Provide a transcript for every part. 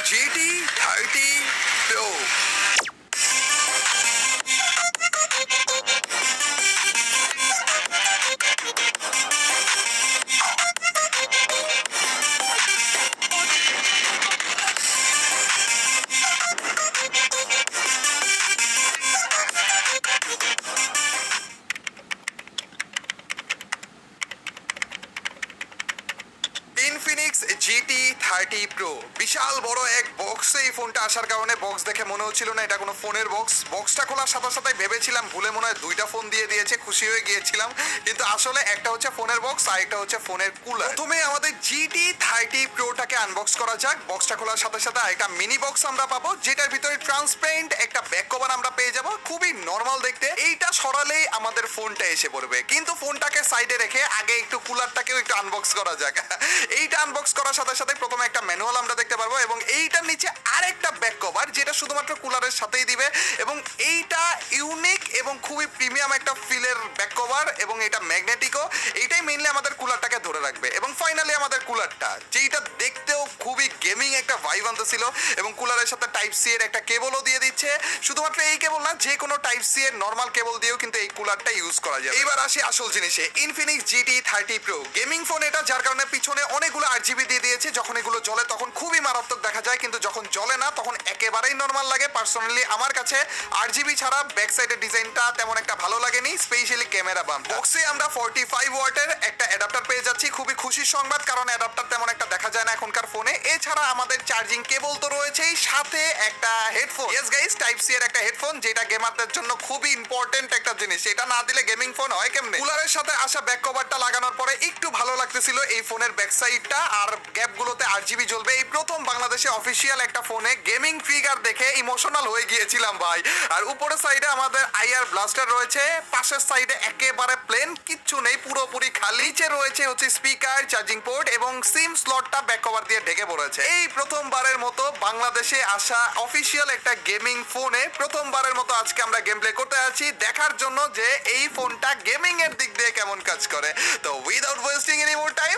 GT30 Pro। Infinix GT30 Pro বিশাল বড় এক বক্সে এই ফোনটা আসার কারণে বক্স দেখে মনে হচ্ছিল না এটা কোনো ফোনের বক্স। বক্সটা খোলার সাথে সাথে ভেবেছিলাম ভুলে মনে হয় দুইটা ফোন দিয়ে দিয়েছে, খুশি হয়ে গিয়েছিলাম, কিন্তু আসলে একটা হচ্ছে ফোনের বক্স আর একটা হচ্ছে ফোনের কুলার। প্রথমে আমাদের GT30 Proটাকে আনবক্স করা যাক। বক্সটা খোলার সাথে সাথে একটা মিনি বক্স আমরা পাবো, যেটার ভিতরে ট্রান্সপারেন্ট একটা ব্যাক কভার আমরা পেয়ে যাবো, খুবই নরমাল দেখতে। এইটা সরালেই আমাদের ফোনটা এসে পড়বে, কিন্তু ফোনটাকে সাইডে রেখে আগে একটু কুলারটাকেও একটু আনবক্স করা যাক। এইটা আনবক্স করার সাথে সাথে প্রথমে একটা ম্যানুয়াল আমরা দেখতে পারবো এবং এইটার নিচে আরেকটা ব্যাক কভার যেটা শুধুমাত্র কুলারের সাথেই দিবে, এবং এইটা ইউনিক এবং খুবই প্রিমিয়াম একটা ফিলের ব্যাক কভার এবং এটা ম্যাগনেটিকও। এইটাই মেইনলি আমাদের কুলারটাকে ধরে রাখবে। এবং ফাইনালি আমাদের কুলারটা, যেটা দেখতেও খুবই গেমিং একটা ভাইব আনতেছিল, এবং কুলারের সাথে টাইপ সি এর একটা কেবলও দিয়ে দিচ্ছে। শুধুমাত্র এই কেবল না, যে কোনো টাইপ সি এর নর্মাল কেবল দিয়েও কিন্তু এই কুলারটা ইউজ করা যাবে। এবার আসি আসল জিনিসে, Infinix GT30 Pro gaming phone এটা, যার কারণে পিছনে অনেকগুলো RGB দিয়ে দিয়েছে। যখন এগুলো জ্বলে তখন খুবই মারাত্মক দেখা যায়, কিন্তু যখন জ্বলে না তখন একেবারেই নরমাল লাগে। পার্সোনালি আমার কাছে RGB ছাড়া ব্যাক সাইডের ডিজাইনটা তেমন একটা ভালো লাগেনি, স্পেশালি ক্যামেরা বাম্প। বক্সে আমরা 45 ওয়াটের একটা অ্যাডাপ্টার পেয়ে যাচ্ছি, খুবই খুশির সংবাদ, কারণ অ্যাডাপ্টার তেমন একটা দেখা যায় না এখনকার ফোনে। এছাড়া আমাদের চার্জিং কেবল তো রয়েছেই, সাথে একটা headphone. Yes guys, type C এর একটা হেডফোন, যেটা গেমারদের জন্য খুবই ইম্পর্টেন্ট একটা জিনিস। এটা না দিলে গেমিং ফোন হয় কেমনে? কুলারের সাথে আসা ব্যাক কভারটা লাগানোর পরে একটু ভালো লাগতেছিল এই ফোনের ব্যাক সাইডটা, আর গ্যাপগুলোতে RGB জ্বলবে। এই প্রথম বাংলাদেশে অফিসিয়াল একটা ফোনে গেমিং ট্রিগার দেখে ইমোশনাল হয়ে গিয়েছিলাম ভাই। আর উপরের সাইডে আমাদের IR ব্লাস্টার রয়েছে, পাশের সাইডে একেবারে প্লেন, কিচ্ছু নেই, পুরোপুরি খালি। নিচে রয়েছে হচ্ছে স্পিকার, চার্জিং পোর্ট এবং সিম স্লটটা ব্যাক কভার দিয়ে ঢেকে পড়েছে। এই প্রথমবারের মতো বাংলাদেশে আসা অফিসিয়াল একটা গেমিং ফোনে প্রথমবারের মতো আজকে আমরা গেম প্লে করতে আছি, দেখার জন্য যে এই ফোনটা গেমিং এর দিক দিয়ে কেমন কাজ করে। তো without wasting any more time,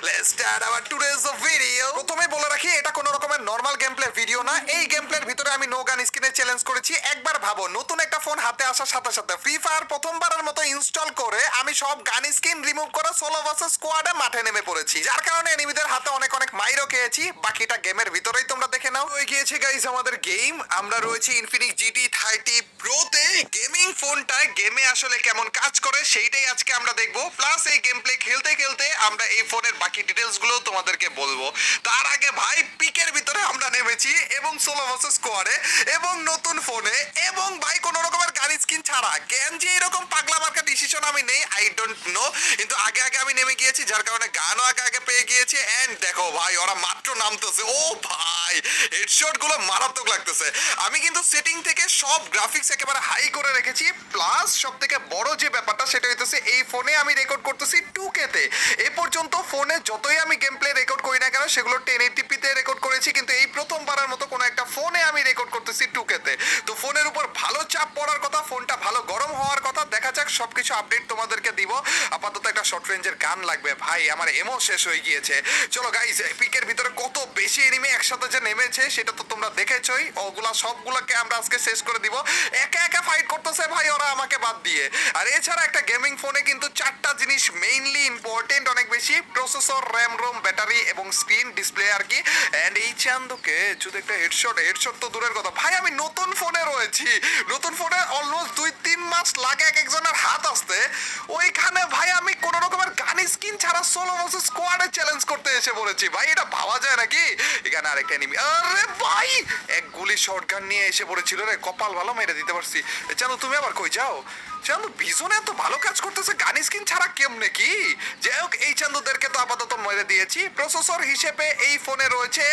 let's start our today's video. প্রথমে বলে রাখি, এটা কোনো রকমের নরমাল গেম প্লে ভিডিও না। এই গেম প্লের ভিতরে আমি নো গান স্কিনে চ্যালেঞ্জ করেছি। একবার ভাবো, নতুন একটা ফোন হাতে আসার সাথে সাথে ফ্রি ফায়ার প্রথমবারের মতো ইনস্টল করে আমি সব গান স্কিন রিমুভ করে সোলো ভার্সেস স্কোয়াডে মাঠে নেমে পড়েছি, যার কারণে এনিমিদের হাতে অনেক অনেক মাইরও খেয়েছি। বাকিটা গেমের ভিতরেই তোমরা দেখে নাও। হয়ে গিয়েছে গাইস আমাদের গেম। আমরা রয়েছি ইনফিনিক্স GT30 Proতে। গেমিং ফোনটায় গেমে আসলে কেমন কাজ করে সেইটাই আজকে আমরা দেখবো, প্লাস এই গেম প্লে খেলতে খেলতে আমরা এই ফোনের বাকি ডিটেলস গুলো তোমাদেরকে বলবো। তার আগে ভাই, পিকের ভিতরে আমরা নেমেছি এবং সোলো ভার্সেস স্কোয়াডে এবং নতুন ফোনে, এবং ভাই কোন রকমের গান স্কিন ছাড়া। কেন যে এরকম পাগলা মার্কা ডিসিশন আমি নেই, আই ডোন্ট নো, কিন্তু আগে আগে আমি নেমে গিয়েছি, যার কারণে গানও আগে আগে পেয়ে গিয়েছি। এন্ড দেখো ভাই, ওরা মাত্র নামতেছে, ও ভাই হেডশট গুলো মারাত্মক লাগতেছে। আমি কিন্তু সেটিং থেকে সব গ্রাফিক্স একেবারে হাই করে রেখেছি, প্লাস সব থেকে বড় যে ব্যাপারটা সেটা হইতেছে এই ফোনে আমি রেকর্ড করতেছি 2K তে। এই পর্যন্ত ফোনে যতই আমি গেম প্লে রেকর্ড করি না কেন, সেগুলো 1080p তে রেকর্ড করেছি, কিন্তু এই প্রথমবারের মতো কোনো একটা ফোনে আমি রেকর্ড করতেছি 2K তে। তো ফোনের উপর ভালো চাপ পড়ার কথা, ফোনটা ভালো গরম হওয়ার কথা। দেখা যাক, সবকিছু আপডেট তোমাদেরকে দিব। আপাতত একটা শর্ট রেঞ্জের গান লাগবে ভাই, আমার এমও শেষ হয়ে গিয়েছে। চলো গাইস, পিকের ভিতরে কত বেশি এনিমি একসাথে যে নেমেছে সেটা তো তোমরা দেখেছই। ওগুলা সবগুলোকে আমরা আজকে শেষ করে দিব। একা একা ফাইট করতেছে ভাই ওরা আমাকে বাদ দিয়ে। আর এছাড়া একটা গেমিং ফোনে কিন্তু চারটা জিনিস মেইনলি ইম্পর্টেন্ট অনেক বেশি: প্রসেসর, র্যাম, রোম, ব্যাটারি এবং স্ক্রিন ডিসপ্লে আর কি। এন্ড এই চান্দকে যদি একটা হেডশট তো দূরের কথা ভাই, আমি নতুন ফোনে রয়েছি। নতুন ফোনে অলমোস্ট 2-3 মাস লাগে এক একজনের হাত আসতে। ওইখানে ভাই আমি কোন রকমের গান স্কিন ছাড়া সোলো ভার্সেস স্কোয়াডে চ্যালেঞ্জ করতে এসে পড়েছি ভাই, এটা ভাবা যায় নাকি? এখানে আরেকটা এনিমি, আরে ভাই এক গুলি শটগান নিয়ে এসে পড়েছিল রে, কপাল ভালো মেরে দিতে পারছি। চান্দু তুমি আবার কই যাও? চান্দু বিজনে এত ভালো কাজ করতেছে গান স্কিন ছাড়া কেমনে কি? যাই হোক, এই চান্দুদেরকে তো আপাতত মেরে দিয়েছি। প্রসেসর হিসেবে এই ফোনে রয়েছে,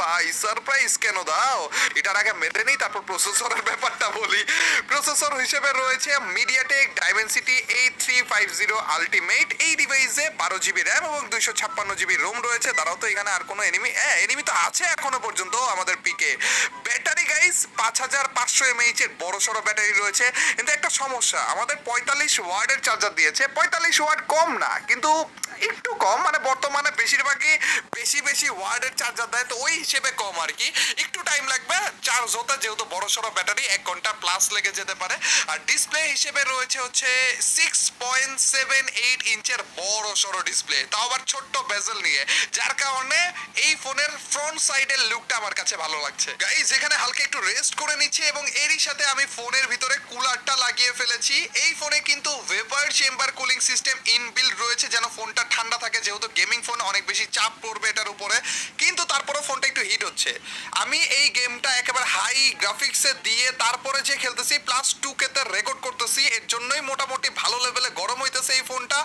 ভাই সারপ্রাইজ কেন দাও? এটার আগে মেরে নেই, তারপর প্রসেসরের ব্যাপারটা বলি। প্রসেসর হিসেবে রয়েছে মিডিয়াটেক ডাইমেনসিটি 8350 আলটিমেট। এই ডিভাইসে 12GB র্যাম এবং 256GB রোম রয়েছে। দাঁড়াও তো, এখানে আর কোনো এনিমি তো আছে এখনো পর্যন্ত আমাদের পিকে। ব্যাটারি গাইস 5500 mAh এর বড় সড়ো ব্যাটারি রয়েছে, কিন্তু একটা সমস্যা, আমাদের 45 ওয়াটের চার্জার দিয়েছে। 45 ওয়াট কম না, কিন্তু একটু কম, মানে বর্তমানে বেশিরভাগই বেশি বেশি ওয়াটের চার্জার দেয়, তো ওই হিসেবে কম আর কি। একটু টাইম লাগবে চার্জ হতে, যেহেতু বড় সড়ো ব্যাটারি 1 ঘন্টা প্লাস লেগে যেতে পারে। আর ডিসপ্লে হিসেবে রয়েছে হচ্ছে 6.78 ইঞ্চের বড় সড়ো ডিসপ্লে, তাও আবার ছোট্ট বেজেল নিয়ে, যার কারণে এই ফোনের ফ্রন্ট সাইডের লুকটা আমার কাছে ভালো লাগছে। গাইস এখানে হালকা একটু রেস্ট করে নিচ্ছি এবং এরই সাথে আমি ফোনের ভিতরে কুলারটা লাগিয়ে ফেলেছি। এই ফোনে কিন্তু vapour chamber cooling system inbuilt রয়েছে, যেন ফোনটা ঠান্ডা থাকে, যেহেতু গেমিং ফোন অনেক বেশি চাপ পড়বে এটার উপরে, কিন্তু তারপরে ফোনটা একটু হিট হচ্ছে। আমি এই গেমটা একেবারে হাই গ্রাফিক্সে দিয়ে তারপরে যে খেলতেছি, প্লাস 2K তে রেকর্ড করতেছি, এর জন্যই মোটামুটি ভালো লেভেলে গরম হইতেছে এই ফোনটা।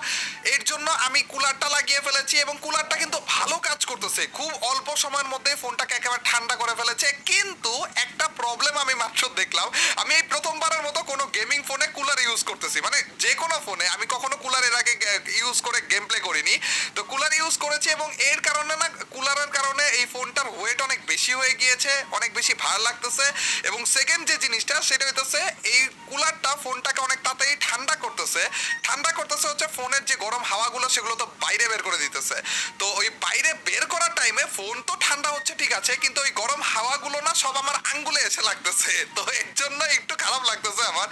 এর জন্য আমি কুলারটা লাগিয়ে ফেলেছি এবং কুলারটা কিন্তু ভালো কাজ করতেছে, খুব অল্প সময়ের মধ্যে ফোনটাকে একেবারে ঠান্ডা করে ফেলেছে। কিন্তু একটা প্রবলেম আমি মাত্র দেখলাম, আমি এই প্রথমবারের মতো কোনো গেমিং ফোনে কুলার ইউজ করতেছি, মানে যে কোনো ফোনে আমি কখনো কুলার এর আগে ইউজ করে গেম প্লে করিনি, তো কুলার ইউজ করেছি এবং এর কারণে না, কুলারের কারণে এই ফোনটার ওয়েট অনেক বেশি হয়ে গিয়েছে, অনেক বেশি ভার লাগতেছে। এবং সেকেন্ড যে জিনিসটা সেটা হইতেছে, এই কুলারটা ফোনটাকে অনেক তাড়াতাড়ি ঠান্ডা করতেছে হচ্ছে ফোনের যে গরম হাওয়াগুলো সেগুলো তো বাইরে বের করে দিতেছে। তো ওই বাইরে বের করার টাইমে ফোন তো ঠান্ডা হচ্ছে ঠিক আছে, কিন্তু ওই গরম হাওয়াগুলো না সব আমার আঙ্গুলে এসে লাগতেছে, তো এর জন্য একটু খারাপ লাগতেছে আমার।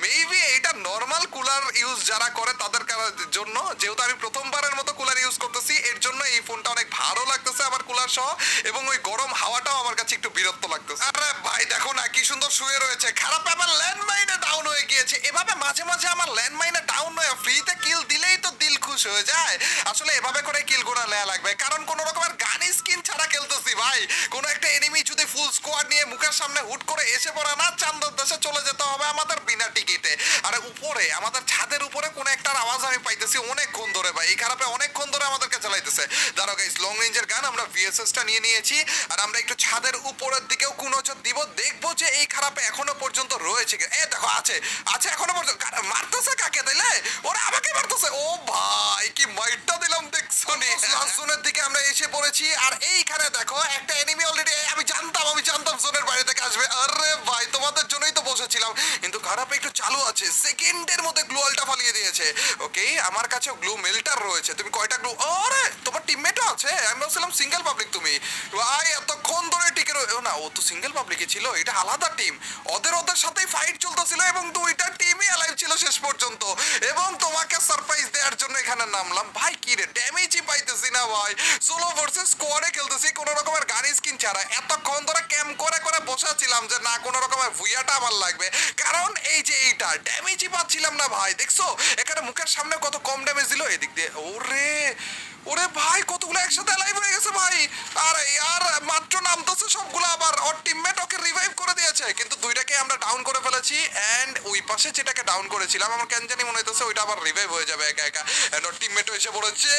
মেবি এটা নর্মাল কুলার ইউজ যারা করে তাদের জন্য, যেহেতু আমি প্রথমবারের মতো কুলার ইউজ করতেছি, এর জন্য এই ফোনটা অনেক ভালো লাগতেছে আমার কুলার সহ, এবং ওই গরম হাওয়াটাও আমার কাছে একটু বিরক্ত লাগতেছে। আরে ভাই দেখো না কি সুন্দর শুয়ে রয়েছে, খারাপ আমার ল্যান্ডমাইনে ডাউন হয়ে গিয়েছে। এভাবে মাঝে মাঝে আমার ল্যান্ডমাইনে ডাউন হয়ে ফ্রিতে কিল দিলেই তো দিল খুশ হয়ে যায়। আসলে এভাবে করে কিল গোনা নেওয়া লাগবে, কারণ কোন রকমের গান স্কিন ছাড়া খেলতেছি ভাই। কোন একটা এনিমি যদি ফুল স্কোয়াড নিয়ে মুখের সামনে হুট করে এসে পড়ে না, চান্দের দেশে চলে যেতে হবে আমাদের বিনা টিকিটে। আর উপরে আমাদের ছাদের উপরে কোন একটার আওয়াজ আমি পাইতেছি অনেকক্ষণ ধরে ভাই, এই খারাপে অনেকক্ষণ ধরে আমাদেরকে চালাইতেছে। দাঁড়াও গাইস, লং রেঞ্জের গান আমরা ভিএসএসটা নিয়ে নিয়েছি, আর আমরা একটু ছাদের উপরের দিকেও কোন নজর দিব, দেখবো যে এই খারাপে এখনো পর্যন্ত রয়েছে। এ দেখো আছে আছে এখনো পর্যন্ত। মারতেছে কাকে দিলে? ওরা আমাকে মারতেছে। ও ভাই কি মাইটটা দিলাম দেখছো নি? লাস্ট জোনের দিকে আমরা এসে পড়েছি, আর এইখানে দেখো একটা এনিমি অলরেডি, আমি জানতাম জোনের বাইরে থেকে আসবে। আরে ভাই তোমাদের জন্যই তো বসেছিলাম, কিন্তু খারাপ একটু চালু আছে, সেকেন্ডের মধ্যে গ্লু অলটা ফালিয়ে দিয়েছে। ওকে আমার কাছেও গ্লু মেল্টার রয়েছে। তুমি কয়টা গ্লু, আরে তোমার টিমমেটও আছে, আমি ভাবছিলাম সিঙ্গেল পাবলিক তুমি। ভাই এতক্ষণ ধরে টিকে না, ও তো সিঙ্গেল পাবলিকই ছিল, এটা আলাদা টিম। ওদের সাথেই ফাইট চলতেছিল এবং দুইটা টিমই অ্যালাইভ ছিল শেষ পর্যন্ত, এবং তোমাকে সারপ্রাইজ দেওয়ার জন্য এখানে নামলাম। ভাই কি রে, ড্যামেজই পাইতেছি না ভাই, সোলো ভার্সেস স্কোয়াডে খেলতেছি কোনো রকমের গান স্কিন ছাড়া। এতক্ষণ ধরে ক্যাম্প করে করে বসেছিলাম যে না কোনো রকমের ভুইয়াটা আমার লাগবে, কারণ এই যে এইটা ড্যামেজই পাচ্ছিলাম না ভাই। দেখছো এখানে মুখের সামনে কত কম ড্যামেজ দিল, এদিক দিয়ে ওরে ওরে ভাই কতগুলো একসাথে লাইভ হয়ে গেছে ভাই। আরে ইয়ার মাত্র নামতেছে সবগুলো, আবার ওর টিমমেট ওকে রিভাইভ করে দিয়েছে, কিন্তু দুইটাকে আমরা ডাউন করে ফেলেছি। এন্ড ওই পাশে যেটাকে ডাউন করেছিলাম আমার কেন জানি মনে হইতেছে ওইটা আবার রিভাইভ হয়ে যাবে একা একা। এন্ড ওর টিমমেটও এসে পড়েছে।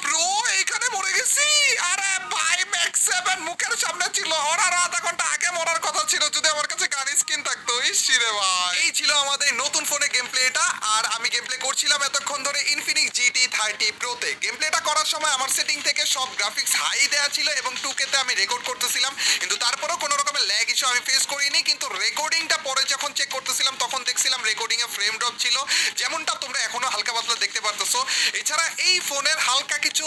ব্রো এইখানে মরে গেছি। আরে ভাই ম্যাক্স 7 মুখের সামনে ছিল, ওর আরো আধা ঘন্টা আগে মরার কথা ছিল যদি আমার কাছে গান স্কিন থাকতো। ইসিরে ভাই এই ছিল আমাদের নতুন ফোনে গেম প্লেটা, আর আমি গেম প্লে করছিলাম এতক্ষণ ধরে ইনফিনিক্স জিটি 30 প্রোতে। গেম প্লেটা করার সময় আমার সেটিং থেকে সব গ্রাফিক্স হাই দেওয়া ছিল এবং 2K তে আমি রেকর্ড করতেছিলাম, কিন্তু তারপরেও কোনো রকমের ল্যাগ ইস্যু আমি ফেস করিনি। কিন্তু রেকর্ডিংটা পরে যখন চেক করতেছিলাম তখন দেখছিলাম রেকর্ডিং এ ফ্রেম ড্রপ ছিল, যেমনটা তোমরা এখনো হালকা পাতলা দেখতে পারতেছো। এছাড়া এই ফোনের হালকা কিছু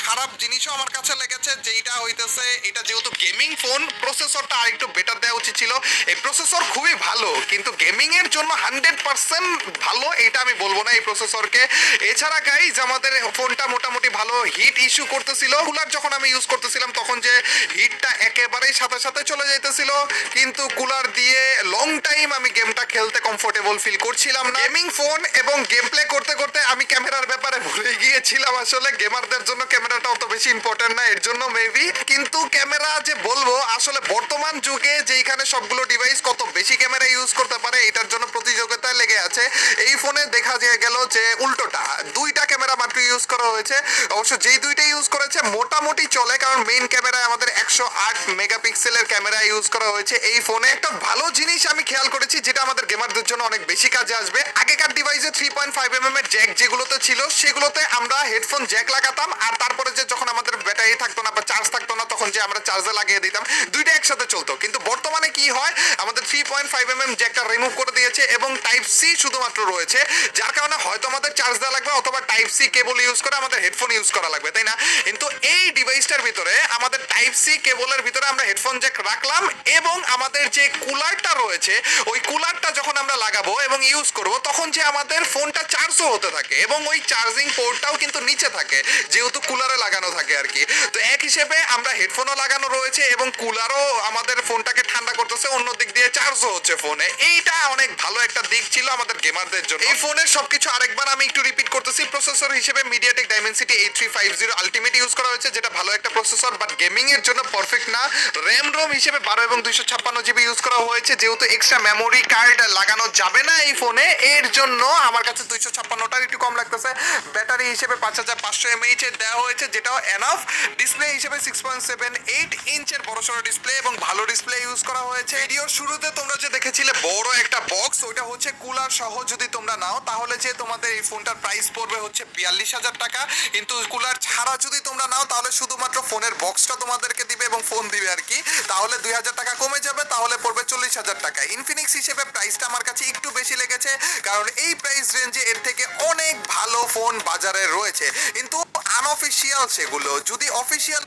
খারাপ জিনিসও আমার কাছে লেগেছে, যেটা হইতেছে এটা যেহেতু গেমিং ফোন, প্রসেসরটা আরেকটু বেটার দেওয়া উচিত ছিল। এই প্রসেসর খুবই ভালো, কিন্তু গেমিং এর জন্য 100% ভালো এটা আমি বলবো না এই প্রসেসরকে। এছাড়া গাইজ আমাদের ফোনটা মোটামুটি ভালো হিট ইস্যু করতেছিল। কুলার যখন আমি ইউজ করতেছিলাম তখন যে হিটটা একেবারেই সাথে সাথে চলে যাইতেছিল, কিন্তু কুলার দিয়ে লং টাইম আমি গেমটা খেলতে কমফোর্টেবল ফিল করছিলাম না। গেমিং ফোন এবং গেম প্লে করতে করতে আমি ক্যামেরার ব্যাপারে ভুলে গিয়েছিলাম। আসলে গেমারদের জন্য ক্যামেরাটা অত বেশি ইম্পর্টেন্ট না, এর জন্য মেবি। কিন্তু ক্যামেরা যে বলবো, আসলে বর্তমান যুগে যেখানে সবগুলো ডিভাইস কত বেশি ক্যামেরা ইউজ করতে পারে এটার জন্য প্রতিযোগিতায় লেগে আছে, এই ফোনে দেখা গেল যে উল্টোটা, দুইটা ক্যামেরা মাত্র টু ইউজ করা হয়েছে। অবশ্য যেই দুইটা ইউজ করেছে মোটামুটি চলে, কারণ মেইন ক্যামেরায় আমাদের 108 মেগাপিক্সেলের ক্যামেরা ইউজ করা হয়েছে এই ফোনে। একটা ভালো জিনিস আমি খেয়াল করেছি যেটা আমাদের গেমারদের জন্য অনেক বেশি কাজে আসবে। আগেকার ডিভাইসে 3.5mm এর জ্যাক যেগুলোতে ছিল সেগুলোতে আমরা হেডফোন জ্যাক লাগাতাম, আর তারপরে যে যখন আমাদের ব্যাটারি থাকতো না বা চার্জ থাকতো না তখন যে আমরা চার্জে লাগিয়ে দিতাম, দুইটা একসাথে চলতো। কিন্তু বর্তমানে কি হয়, আমাদের 3.5mm জ্যাকটা রিমুভ করে দিয়েছে এবং টাইপ সি শুধুমাত্র রয়েছে, যার কারণে হয়তো আমাদের চার্জ দেওয়া লাগবে অথবা টাইপ সি কেবল ইউজ করে আমাদের হেডফোন ইউজ করা লাগবে, তাই না? কিন্তু এই ডিভাইসটার ভিতরে আমাদের টাইপ সি কেবলের ভিতরে আমরা হেডফোন জ্যাক রাখলাম এবং আমাদের যে কুলারটা রয়েছে ওই কুলারটা যখন আমরা লাগাবো এবং ইউজ করব তখন যে আমাদের ফোনটা চার্জও হতে থাকে এবং ওই চার্জিং পোর্টটাও কিন্তু নিচে থাকে যেহেতু কুলারে লাগানো থাকে আর কি। তো এক হিসেবে আমরা হেডফোনও লাগানো রয়েছে এবং কুলারও আমাদের ফোনটাকে ঠান্ডা করতেছে, অন্য দিক দিয়ে চার্জও হচ্ছে ফোনে। এইটা অনেক ভালো একটা দিক ছিল আমাদের গেমারদের জন্য। এই ফোনের সবকিছু আরেকবার আমি একটু রিপিট করতেছি। প্রসেসর হিসেবে MediaTek Dimensity 8350 আলটিমেট ইউজ করা হয়েছে, যেটা ভালো একটা প্রসেসর, বাট গেমিং এর জন্য পারফেক্ট না। র্যাম রোম হিসেবে 12 এবং 256 জিবি ইউজ করা হয়েছে, যেহেতু এক্সট্রা মেমোরি কার্ড লাগানো যাবে না এই ফোনে, এর জন্য আমার কাছে 256টার একটু কম লাগতেছে। ব্যাটারি হিসেবে 5500 mAh এর দেওয়া হয়েছে, যেটাও এনাফ। ডিসপ্লে হিসেবে 6.78 ইঞ্চের বড়সড় ডিসপ্লে এবং ভালো ডিসপ্লে ইউজ করা হয়েছে। ভিডিওর শুরুতে তোমরা যে দেখেছিলে বড় একটা বক্স, ওইটা হচ্ছে কুলার সহ যদি তোমরা নাও তাহলে যে তোমাদের এই ফোনটার প্রাইস পড়বে হচ্ছে 42,000 টাকা। কিন্তু কুলার ছাড়া যদি তোমরা নাও তাহলে শুধুমাত্র ফোনের বক্সটা তোমাদেরকে দিবে এবং ফোন দিবে আর কি, তাহলে 2,000 টাকা কমে যাবে, তাহলে পড়বে 40,000 টাকা। ইনফিনিক্স হিসেবে প্রাইসটা আমার কাছে একটু বেশি লেগেছে, কারণ এই প্রাইস রেঞ্জে এর থেকে অনেক ভালো ফোন বাজারে রয়েছে, কিন্তু আনঅফিসিয়াল সেগুলো। যদি অফিসিয়াল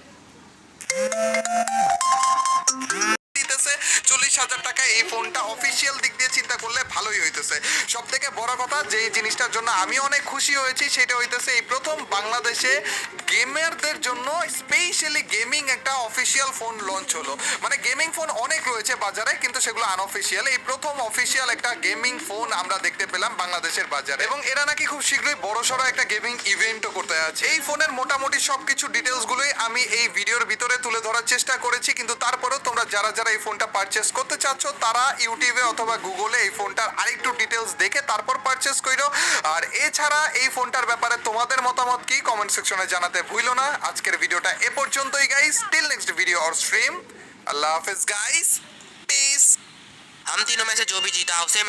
40,000 টাকা এই ফোনটা অফিসিয়াল দিক দিয়ে চিন্তা করলে ভালোই হইতেছে। সব থেকে বড় কথা যে জিনিসটার জন্য আমি অনেক খুশি হয়েছি সেটা হইতেছে এই প্রথম বাংলাদেশে গেমারদের জন্য স্পেশালি গেমিং একটা অফিসিয়াল ফোন লঞ্চ হলো। মানে গেমিং ফোন অনেক রয়েছে বাজারে কিন্তু সেগুলো আনঅফিসিয়াল, এই প্রথম অফিসিয়াল একটা গেমিং ফোন আমরা দেখতে পেলাম বাংলাদেশের বাজারে, এবং এরা নাকি খুব শীঘ্রই বড়সড় একটা গেমিং ইভেন্টও করতে যাচ্ছে। এই ফোনের মোটামুটি সবকিছু ডিটেলস গুলোই আমি এই ভিডিওর ভিতরে তুলে ধরার চেষ্টা করেছি, কিন্তু তারপরেও তোমরা যারা যারা এই ফোনটা পারচেস করতে চাচ্ছ তারা ইউটিউবে অথবা গুগলে এই ফোনটার আরেকটু ডিটেলস দেখে তারপর পারচেস করো। আর এছাড়া এই ফোনটার ব্যাপারে তোমাদের মতামত কি কমেন্ট সেকশনে জানাতে ভুলো না। আজকের ভিডিওটা এ পর্যন্তই গাইস, টিল নেক্সট ভিডিও और स्ट्रीम। अल्लाह हाफिज गाइस, पीस। हम तीनों में से जो भी जीता उसे